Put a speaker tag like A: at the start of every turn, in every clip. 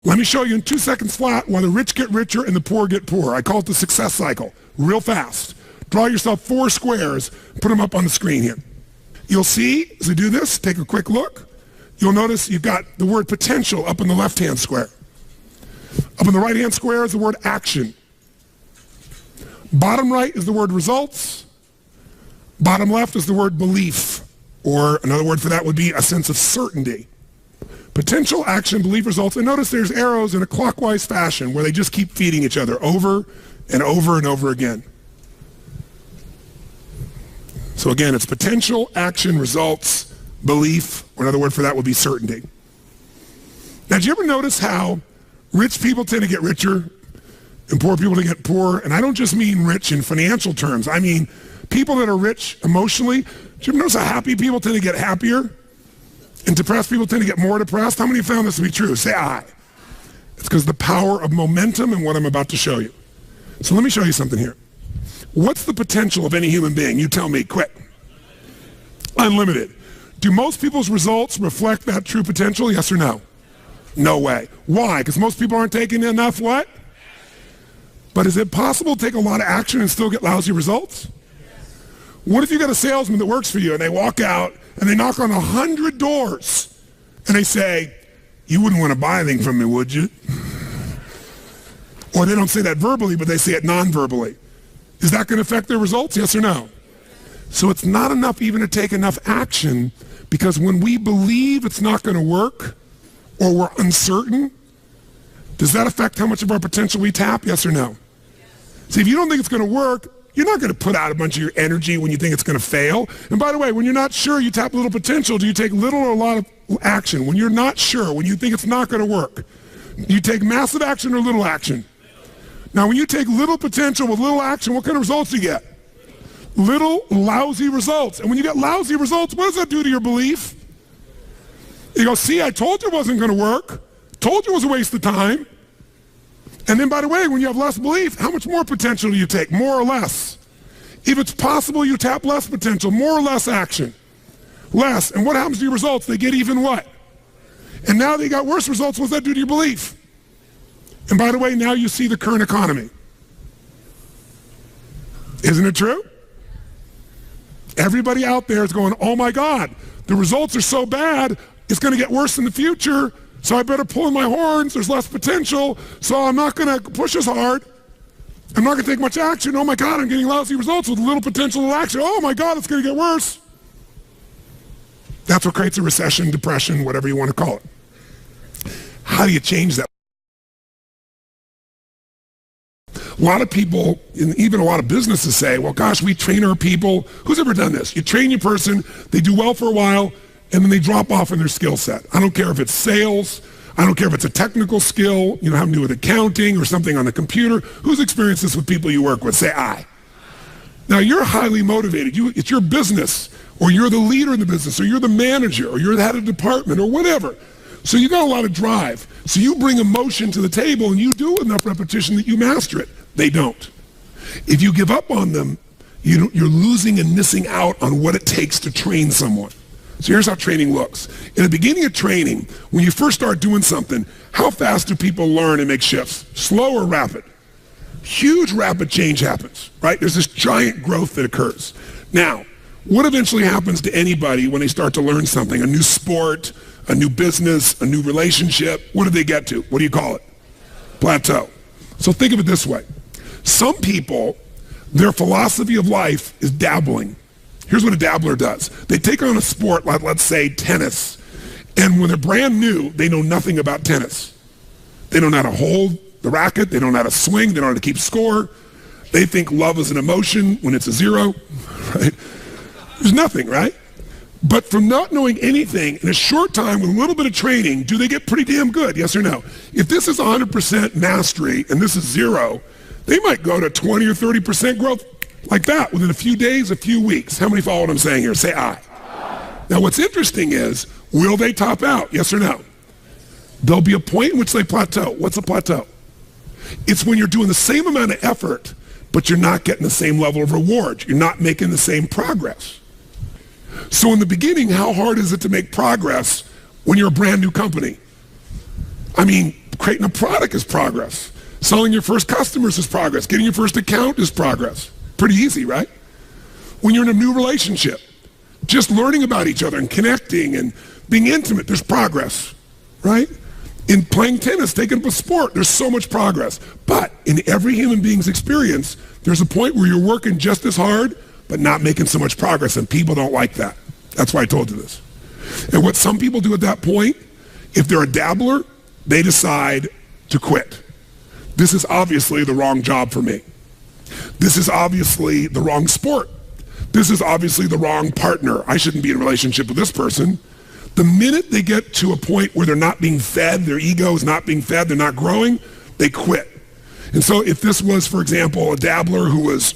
A: Let me show you in 2 seconds flat why the rich get richer and the poor get poorer. I call it the success cycle, real fast. Draw yourself 4 squares, put them up on the screen here. You'll see, as I do this, take a quick look. You'll notice you've got the word potential up in the left-hand square. Up in the right-hand square is the word action. Bottom right is the word results. Bottom left is the word belief, or another word for that would be a sense of certainty. Potential, action, belief, results. And notice there's arrows in a clockwise fashion where they just keep feeding each other over and over and over again. So again, it's potential, action, results, belief, or another word for that would be certainty. Now, did you ever notice how rich people tend to get richer and poor people to get poorer? And I don't just mean rich in financial terms. I mean people that are rich emotionally. Did you ever notice how happy people tend to get happier? And depressed people tend to get more depressed? How many have found this to be true? Say aye. It's because the power of momentum and what I'm about to show you. So let me show you something here. What's the potential of any human being? You tell me, quick. Unlimited. Do most people's results reflect that true potential? Yes or no? No way. Why? Because most people aren't taking enough what? But is it possible to take a lot of action and still get lousy results? What if you got a salesman that works for you and they walk out and they knock on 100 doors and they say, you wouldn't want to buy anything from me, would you? Or they don't say that verbally, but they say it non-verbally. Is that going to affect their results? Yes or no? So it's not enough even to take enough action, because when we believe it's not going to work or we're uncertain, does that affect how much of our potential we tap? Yes or no? See, if you don't think it's going to work, you're not going to put out a bunch of your energy when you think it's going to fail. And by the way, when you're not sure, you tap little potential. Do you take little or a lot of action? When you're not sure, when you think it's not going to work, you take massive action or little action? Now, when you take little potential with little action, what kind of results do you get? Little lousy results. And when you get lousy results, what does that do to your belief? You go, see, I told you it wasn't going to work. Told you it was a waste of time. And then, by the way, when you have less belief, how much more potential do you take? More or less? If it's possible, you tap less potential, more or less action. Less. And what happens to your results? They get even what? And now they got worse results. What does that do to your belief? And by the way, now you see the current economy. Isn't it true? Everybody out there is going, oh my God, the results are so bad, it's going to get worse in the future. So I better pull in my horns. There's less potential. So I'm not going to push as hard. I'm not going to take much action. Oh my God, I'm getting lousy results with little potential of action. Oh my God, it's going to get worse. That's what creates a recession, depression, whatever you want to call it. How do you change that? A lot of people, and even a lot of businesses say, well, gosh, we train our people. Who's ever done this? You train your person, they do well for a while, and then they drop off in their skill set. I don't care if it's sales. I don't care if it's a technical skill, having to do with accounting or something on the computer. Who's experienced this with people you work with? Say aye. Now, you're highly motivated. It's your business, or you're the leader in the business, or you're the manager, or you're the head of department, or whatever. So you got a lot of drive. So you bring emotion to the table, and you do enough repetition that you master it. They don't. If you give up on them, you're losing and missing out on what it takes to train someone. So here's how training looks. In the beginning of training, when you first start doing something, how fast do people learn and make shifts? Slow or rapid? Huge rapid change happens, right? There's this giant growth that occurs. Now, what eventually happens to anybody when they start to learn something? A new sport, a new business, a new relationship. What do they get to? What do you call it? Plateau. So think of it this way. Some people, their philosophy of life is dabbling. Here's what a dabbler does. They take on a sport like, let's say, tennis. And when they're brand new, they know nothing about tennis. They don't know how to hold the racket. They don't know how to swing. They don't know how to keep score. They think love is an emotion when it's a zero, right? There's nothing, right? But from not knowing anything, in a short time with a little bit of training, do they get pretty damn good? Yes or no? If this is 100% mastery and this is zero, they might go to 20 or 30% growth like that within a few days, a few weeks. How many follow what I'm saying here? Say aye. Now what's interesting is, will they top out? Yes or no? There'll be a point in which they plateau. What's a plateau? It's when you're doing the same amount of effort, but you're not getting the same level of reward. You're not making the same progress. So in the beginning, how hard is it to make progress when you're a brand new company? I mean, creating a product is progress. Selling your first customers is progress. Getting your first account is progress. Pretty easy, right? When you're in a new relationship, just learning about each other and connecting and being intimate, there's progress, right? In playing tennis, taking up a sport, there's so much progress. But in every human being's experience, there's a point where you're working just as hard, but not making so much progress, and people don't like that. That's why I told you this. And what some people do at that point, if they're a dabbler, they decide to quit. This is obviously the wrong job for me. This is obviously the wrong sport. This is obviously the wrong partner. I shouldn't be in a relationship with this person. The minute they get to a point where they're not being fed, their ego is not being fed, they're not growing, they quit. And so if this was, for example, a dabbler who was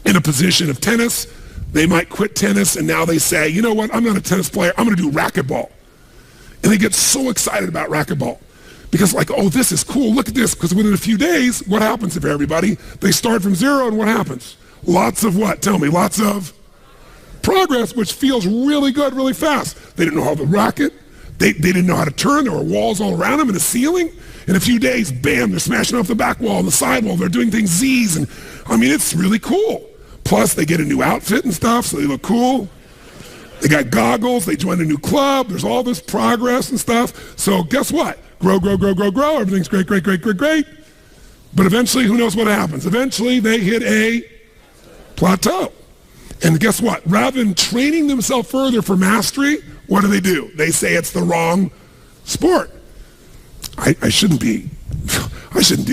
A: in a position of tennis, they might quit tennis and now they say, you know what, I'm not a tennis player, I'm going to do racquetball. And they get so excited about racquetball because like, oh, this is cool, look at this, because within a few days, what happens for everybody? They start from zero and what happens? Lots of what? Tell me, lots of progress, which feels really good, really fast. They didn't know how to racket. They didn't know how to turn. There were walls all around them and a ceiling. In a few days, bam, they're smashing off the back wall and the side wall. They're doing things Z's. And I mean, it's really cool. Plus, they get a new outfit and stuff, so they look cool. They got goggles. They join a new club. There's all this progress and stuff. So guess what? Grow, grow, grow, grow, grow. Everything's great, great, great, great, great. But eventually, who knows what happens? Eventually, they hit a plateau. And guess what? Rather than training themselves further for mastery, what do? They say it's the wrong sport. I shouldn't do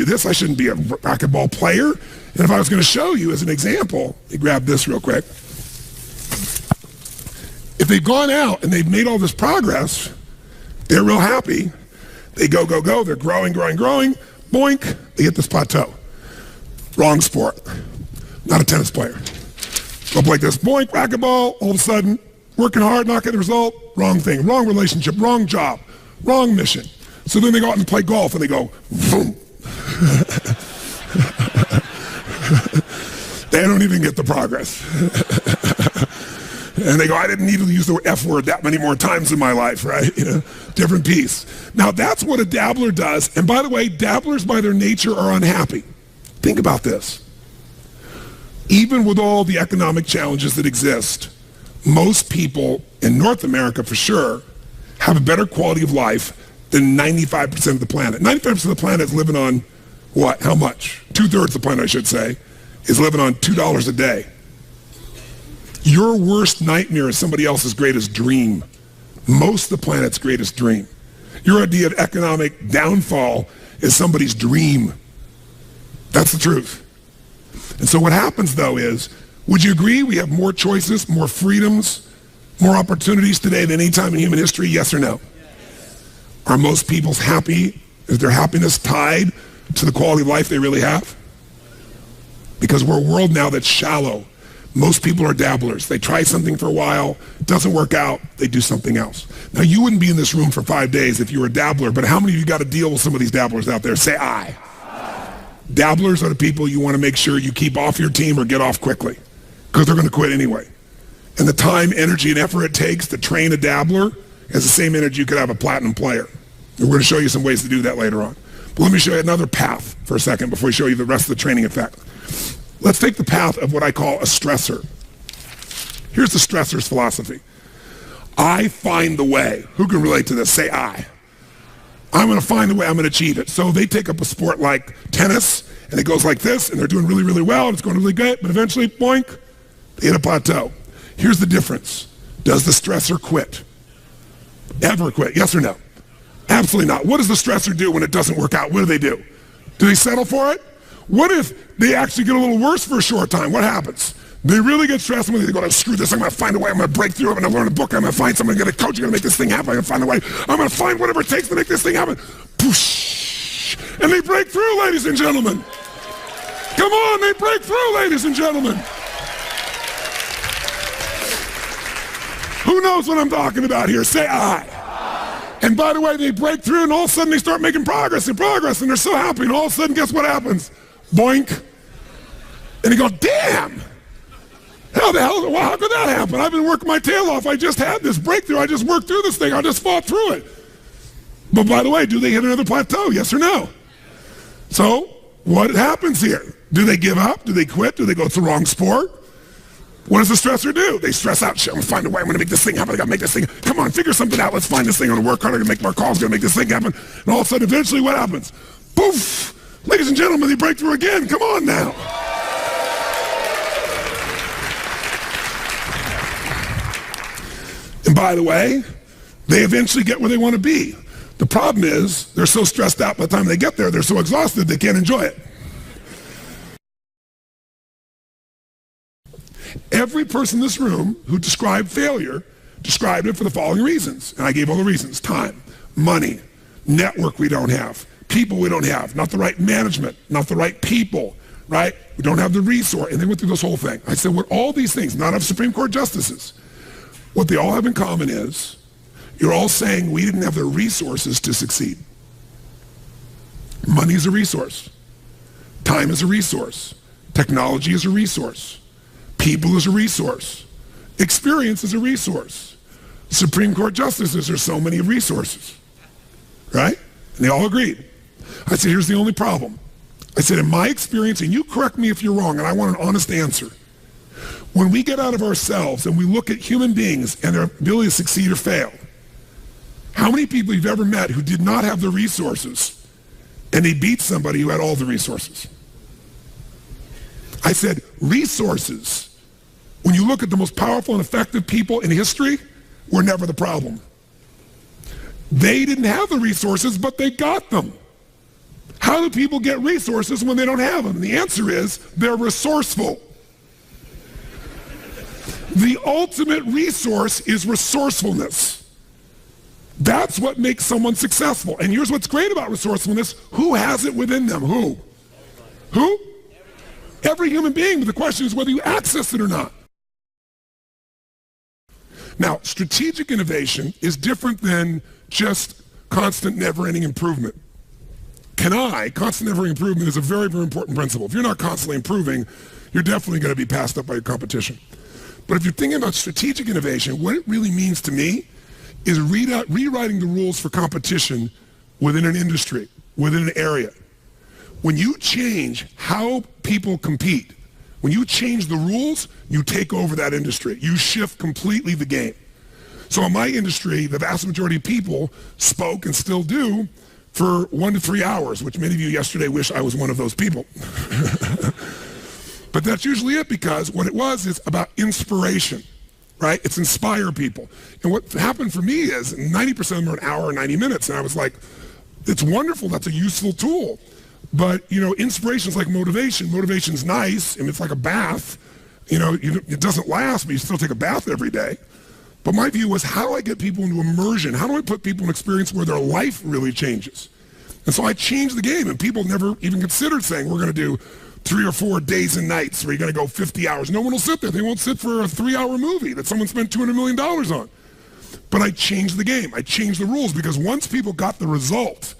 A: this. I shouldn't be a racquetball player. And if I was going to show you as an example, let me grab this real quick. If they've gone out and they've made all this progress, they're real happy. They go, go, go. They're growing, growing, growing. Boink, they hit this plateau. Wrong sport. Not a tennis player. Go up like this, boink, racquetball, all of a sudden, working hard, not getting the result, wrong thing, wrong relationship, wrong job, wrong mission. So then they go out and play golf and they go, boom. They don't even get the progress. And they go, I didn't need to use the F word that many more times in my life, right? You know, different piece. Now that's what a dabbler does. And by the way, dabblers by their nature are unhappy. Think about this. Even with all the economic challenges that exist, most people in North America for sure have a better quality of life than 95% of the planet. 95% of the planet is living on what? How much? 2/3 of the planet, I should say, is living on $2 a day. Your worst nightmare is somebody else's greatest dream. Most of the planet's greatest dream. Your idea of economic downfall is somebody's dream. That's the truth. And so what happens, though, is, would you agree we have more choices, more freedoms, more opportunities today than any time in human history, yes or no? Yes. Are most people's happy? Is their happiness tied to the quality of life they really have? Because we're a world now that's shallow. Most people are dabblers. They try something for a while, it doesn't work out, they do something else. Now, you wouldn't be in this room for 5 days if you were a dabbler, but how many of you got to deal with some of these dabblers out there? Say aye. Dabblers are the people you want to make sure you keep off your team or get off quickly because they're going to quit anyway. And the time, energy, and effort it takes to train a dabbler is the same energy you could have a platinum player. And we're going to show you some ways to do that later on. But let me show you another path for a second before we show you the rest of the training effect. Let's take the path of what I call a stressor. Here's the stressor's philosophy. I find the way. Who can relate to this? Say I. I'm going to find a way, I'm going to achieve it. So they take up a sport like tennis, and it goes like this, and they're doing really, really well, and it's going really good, but eventually, boink, they hit a plateau. Here's the difference. Does the stressor quit? Ever quit? Yes or no? Absolutely not. What does the stressor do when it doesn't work out? What do? Do they settle for it? What if they actually get a little worse for a short time? What happens? They really get stressed when they go, screw this, I'm going to find a way, I'm going to break through, I'm going to learn a book, I'm going to find someone, I'm going to get a coach, I'm going to make this thing happen, I'm going to find a way, I'm going to find whatever it takes to make this thing happen. Poosh! And they break through, ladies and gentlemen. Come on, they break through, ladies and gentlemen. Who knows what I'm talking about here? Say I. And by the way, they break through and all of a sudden they start making progress and they're so happy, and all of a sudden, guess what happens? Boink. And they go, damn. How could that happen? I've been working my tail off. I just had this breakthrough. I just worked through this thing. I just fought through it. But by the way, do they hit another plateau? Yes or no? So what happens here? Do they give up? Do they quit? Do they go, it's the wrong sport? What does the stressor do? They stress out. Shit, I'm gonna find a way. I'm gonna make this thing happen. I gotta make this thing. Come on, figure something out. Let's find this thing. I'm gonna work hard. I'm gonna make more calls. I'm gonna make this thing happen. And all of a sudden, eventually, what happens? Poof! Ladies and gentlemen, they break through again. Come on now. And by the way, they eventually get where they want to be. The problem is they're so stressed out by the time they get there, they're so exhausted they can't enjoy it. Every person in this room who described failure described it for the following reasons. And I gave all the reasons. Time, money, network we don't have, people we don't have, not the right management, not the right people, right? We don't have the resource. And they went through this whole thing. I said, what all these things, not of Supreme Court justices, what they all have in common is you're all saying we didn't have the resources to succeed. Money is a resource. Time is a resource. Technology is a resource. People is a resource. Experience is a resource. Supreme Court justices are so many resources, right? And they all agreed. I said, here's the only problem. I said, in my experience, and you correct me if you're wrong, and I want an honest answer. When we get out of ourselves and we look at human beings and their ability to succeed or fail, how many people you've ever met who did not have the resources and they beat somebody who had all the resources? I said, resources, when you look at the most powerful and effective people in history, were never the problem. They didn't have the resources, but they got them. How do people get resources when they don't have them? And the answer is they're resourceful. The ultimate resource is resourcefulness. That's what makes someone successful. And here's what's great about resourcefulness. Who has it within them? Who? Who? Every human being, but the question is whether you access it or not. Now, strategic innovation is different than just constant, never-ending improvement. Constant, never-ending improvement is a very, very important principle. If you're not constantly improving, you're definitely going to be passed up by your competition. But if you're thinking about strategic innovation, what it really means to me is rewriting the rules for competition within an industry, within an area. When you change how people compete, when you change the rules, you take over that industry. You shift completely the game. So in my industry, the vast majority of people spoke and still do for 1 to 3 hours, which many of you yesterday wish I was one of those people. But that's usually it, because what it was is about inspiration, right? It's inspire people. And what happened for me is 90% of them are an hour or 90 minutes. And I was like, it's wonderful. That's a useful tool. But, inspiration is like motivation. Motivation's nice, and it's like a bath. It doesn't last, but you still take a bath every day. But my view was, how do I get people into immersion? How do I put people in an experience where their life really changes? And so I changed the game, and people never even considered saying, we're going to do 3 or 4 days and nights where you're going to go 50 hours. No one will sit there. They won't sit for a 3-hour movie that someone spent $200 million on. But I changed the game. I changed the rules, because once people got the result,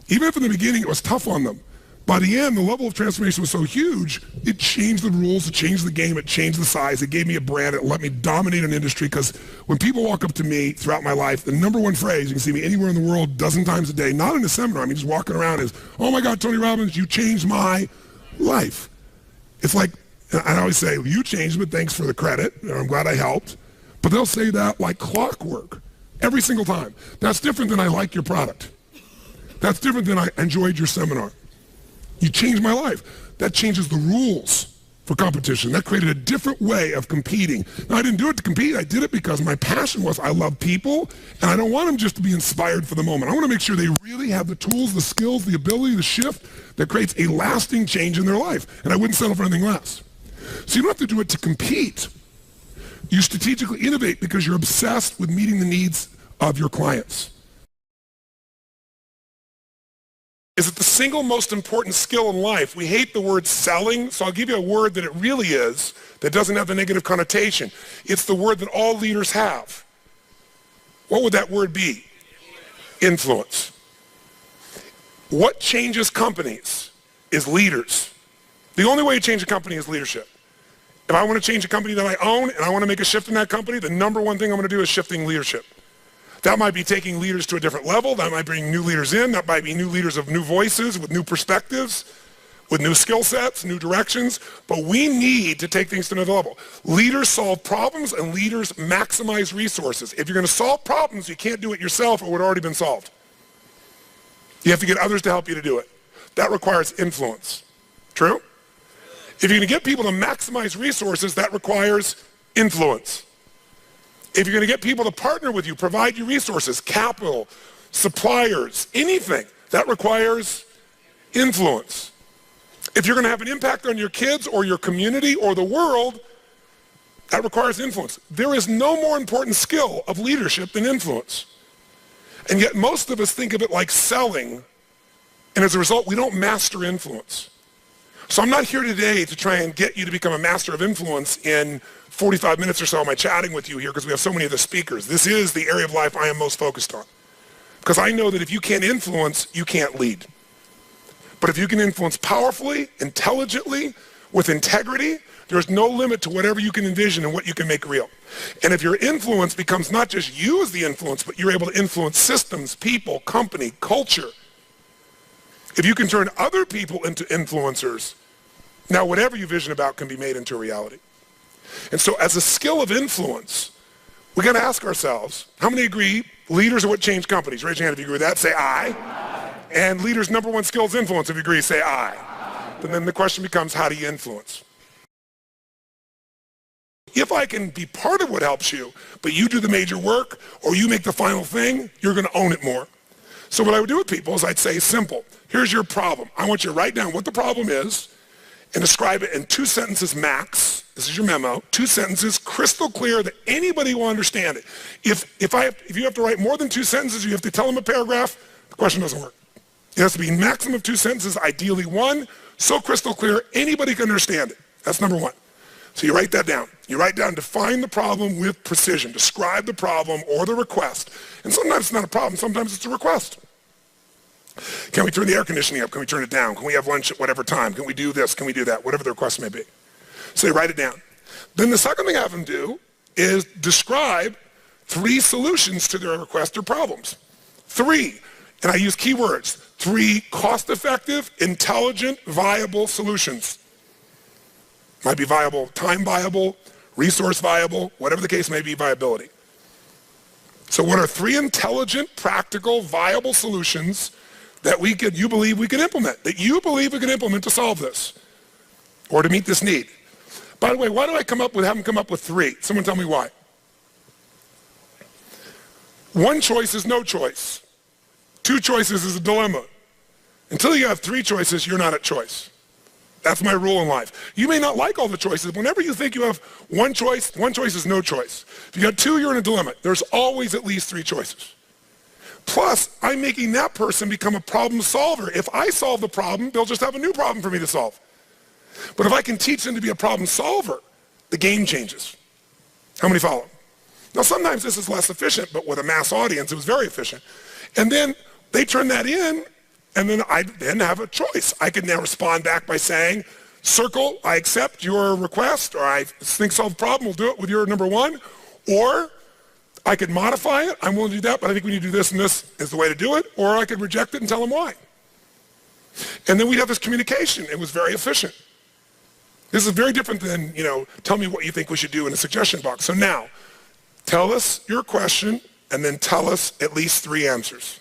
A: even if in the beginning it was tough on them, by the end, the level of transformation was so huge, it changed the rules, it changed the game, it changed the size, it gave me a brand, it let me dominate an industry. Because when people walk up to me throughout my life, the number one phrase, you can see me anywhere in the world a dozen times a day, not in a seminar, just walking around, is, oh my God, Tony Robbins, you changed my life. It's like, I always say, you changed, but thanks for the credit, I'm glad I helped. But they'll say that like clockwork, every single time. That's different than I like your product. That's different than I enjoyed your seminar. You changed my life. That changes the rules for competition. That created a different way of competing. Now, I didn't do it to compete. I did it because my passion was I love people, and I don't want them just to be inspired for the moment. I want to make sure they really have the tools, the skills, the ability, the shift that creates a lasting change in their life. And I wouldn't settle for anything less. So you don't have to do it to compete. You strategically innovate because you're obsessed with meeting the needs of your clients. Is it the single most important skill in life? We hate the word selling, so I'll give you a word that it really is, that doesn't have the negative connotation. It's the word that all leaders have. What would that word be? Influence. What changes companies is leaders. The only way to change a company is leadership. If I want to change a company that I own and I want to make a shift in that company, the number one thing I'm going to do is shifting leadership. That might be taking leaders to a different level. That might bring new leaders in. That might be new leaders of new voices with new perspectives, with new skill sets, new directions. But we need to take things to another level. Leaders solve problems and leaders maximize resources. If you're going to solve problems, you can't do it yourself or it would already been solved. You have to get others to help you to do it. That requires influence. True? If you're going to get people to maximize resources, that requires influence. If you're going to get people to partner with you, provide you resources, capital, suppliers, anything, that requires influence. If you're going to have an impact on your kids or your community or the world, that requires influence. There is no more important skill of leadership than influence. And yet most of us think of it like selling, and as a result, we don't master influence. So I'm not here today to try and get you to become a master of influence in 45 minutes or so am I chatting with you here because we have so many of the speakers. This is the area of life I am most focused on. Because I know that if you can't influence, you can't lead. But if you can influence powerfully, intelligently, with integrity, there's no limit to whatever you can envision and what you can make real. And if your influence becomes not just you as the influence, but you're able to influence systems, people, company, culture. If you can turn other people into influencers, now whatever you vision about can be made into a reality. And so as a skill of influence, we got to ask ourselves, how many agree leaders are what change companies? Raise your hand if you agree with that. Say aye. Aye. And leaders' number one skill is influence. If you agree, say aye. Aye. But then the question becomes, how do you influence? If I can be part of what helps you, but you do the major work or you make the final thing, you're going to own it more. So what I would do with people is I'd say, simple, here's your problem. I want you to write down what the problem is and describe it in 2 sentences max. This is your memo. 2 sentences, crystal clear that anybody will understand it. If you have to write more than 2 sentences, you have to tell them a paragraph, the question doesn't work. It has to be maximum of 2 sentences, ideally 1, so crystal clear anybody can understand it. That's number 1. So you write that down. You write down, define the problem with precision. Describe the problem or the request. And sometimes it's not a problem, sometimes it's a request. Can we turn the air conditioning up? Can we turn it down? Can we have lunch at whatever time? Can we do this? Can we do that? Whatever the request may be. So you write it down. Then the second thing I have them do is describe 3 solutions to their request or problems. 3, and I use keywords, 3 cost-effective, intelligent, viable solutions. Might be viable, time viable, resource viable, whatever the case may be, viability. So what are 3 intelligent, practical, viable solutions that you believe we can implement, that you believe we can implement to solve this or to meet this need? By the way, why do I have them come up with 3? Someone tell me why. 1 choice is no choice. 2 choices is a dilemma. Until you have 3 choices, you're not at choice. That's my rule in life. You may not like all the choices. Whenever you think you have 1 choice is no choice. If you got 2, you're in a dilemma. There's always at least 3 choices. Plus, I'm making that person become a problem solver. If I solve the problem, they'll just have a new problem for me to solve. But if I can teach them to be a problem solver, the game changes. How many follow? Now, sometimes this is less efficient, but with a mass audience, it was very efficient. And then they turn that in, and then I then have a choice. I can now respond back by saying, circle, I accept your request, or I think solve the problem, we'll do it with your number 1. Or I could modify it, I'm willing to do that, but I think we need to do this and this is the way to do it. Or I could reject it and tell them why. And then we'd have this communication. It was very efficient. This is very different than, tell me what you think we should do in a suggestion box. So now, tell us your question and then tell us at least 3 answers.